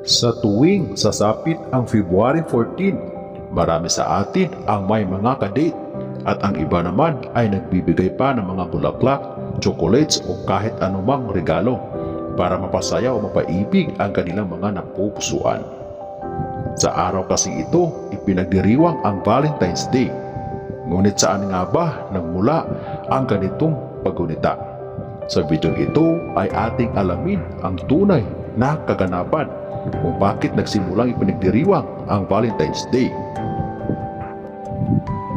Sa tuwing sasapit ang February 14, marami sa atin ang may mga kadate at ang iba naman ay nagbibigay pa ng mga bulaklak, chocolates o kahit anumang regalo para mapasaya o mapaibig ang kanilang mga napupusuan. Sa araw kasi ito, ipinagdiriwang ang Valentine's Day. Ngunit saan nga ba nagmula ang ganitong paggunita? Sa video ito ay ating alamin ang tunay na kaganapan kung bakit nagsimulang ipinagdiriwang ang Valentine's Day.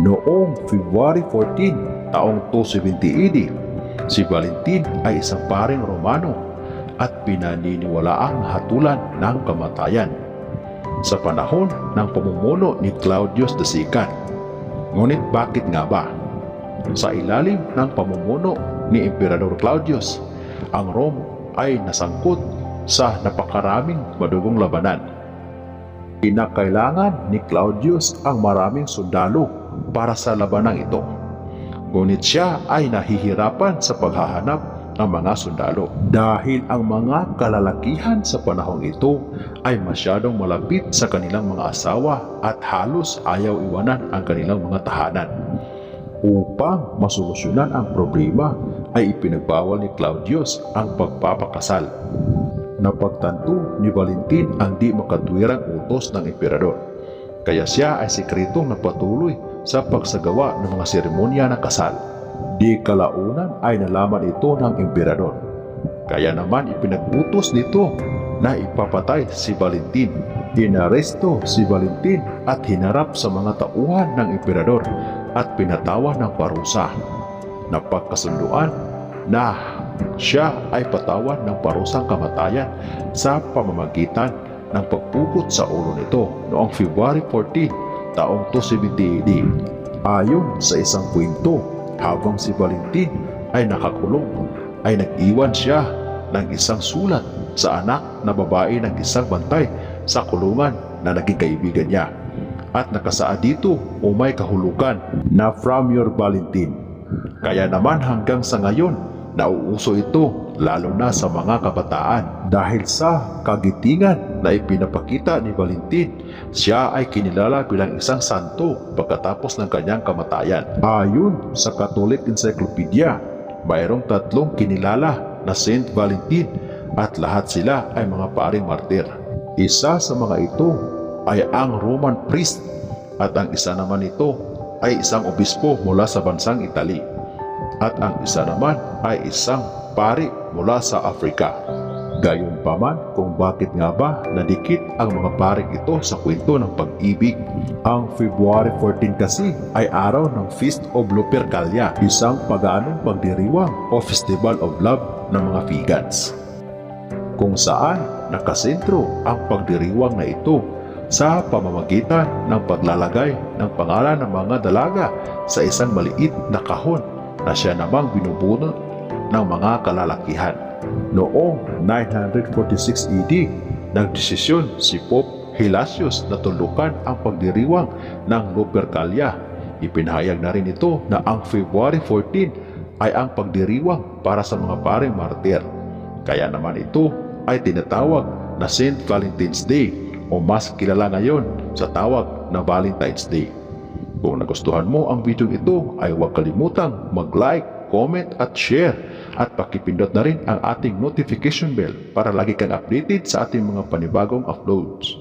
Noong February 14, taong 270 AD, si Valentin ay isang paring Romano at pinaniniwalaang hatulan ng kamatayan sa panahon ng pamumuno ni Claudius II. Ngunit bakit nga ba? Sa ilalim ng pamumuno ni Emperador Claudius, ang Rome ay nasangkot sa napakaraming madugong labanan. Kinakailangan ni Claudius ang maraming sundalo para sa labanang ito. Ngunit siya ay nahihirapan sa paghahanap ng mga sundalo dahil ang mga kalalakihan sa panahong ito ay masyadong malapit sa kanilang mga asawa at halos ayaw iwanan ang kanilang mga tahanan. Upang masolusyonan ang problema ay ipinagbawal ni Claudius ang pagpapakasal. Napagtanto ni Valentin ang di makatwirang utos ng emperador, kaya siya ay sekretong nagpatuloy sa pagsagawa ng mga seremonya ng kasal. Di kalaunan ay nalaman ito ng emperador, kaya naman ipinag-utos nito na ipapatay si Valentin. Inaresto si Valentin at hinarap sa mga tauhan ng emperador at pinatawan ng parusa. Napagkasunduan na siya ay patawan ng parusang kamatayan sa pamamagitan ng pagpupot sa ulo nito noong February 14, taong 270 AD. Ayon sa isang kwento, habang si Valentin ay nakakulong, ay nag-iwan siya ng isang sulat sa anak na babae ng isang bantay sa kulungan na naging kaibigan niya. At nakasaad dito o may kahulugan na "From your Valentin". Kaya naman hanggang sa ngayon, nauuso ito lalo na sa mga kabataan dahil sa kagitingan na ipinapakita ni Valentin. Siya ay kinilala bilang isang santo pagkatapos ng kanyang kamatayan. Ayon sa Catholic Encyclopedia, mayroong 3 kinilala na Saint Valentin at lahat sila ay mga paring martir. Isa sa mga ito ay ang Roman priest at ang isa naman ito ay isang obispo mula sa bansang Italy. At ang isa naman ay isang pari mula sa Africa. Gayunpaman, kung bakit nga ba nadikit ang mga paring ito sa kwento ng pag-ibig? Ang February 14 kasi ay araw ng Feast of Lupercalia, isang pagaanong pagdiriwang o Festival of Love ng mga Vegans, kung saan nakasentro ang pagdiriwang na ito sa pamamagitan ng paglalagay ng pangalan ng mga dalaga sa isang maliit na kahon na siya namang binubunot ng mga kalalakihan. Noong 946 AD, nagdesisyon si Pope Gelasius na tulukan ang pagdiriwang ng Lupercalia. Ipinahayag na rin ito na ang February 14 ay ang pagdiriwang para sa mga paring martir. Kaya naman ito ay tinatawag na Saint Valentine's Day o mas kilala ngayon sa tawag na Valentine's Day. Kung nagustuhan mo ang video ito ay huwag kalimutang mag-like, comment at share at pakipindot na rin ang ating notification bell para lagi kang updated sa ating mga panibagong uploads.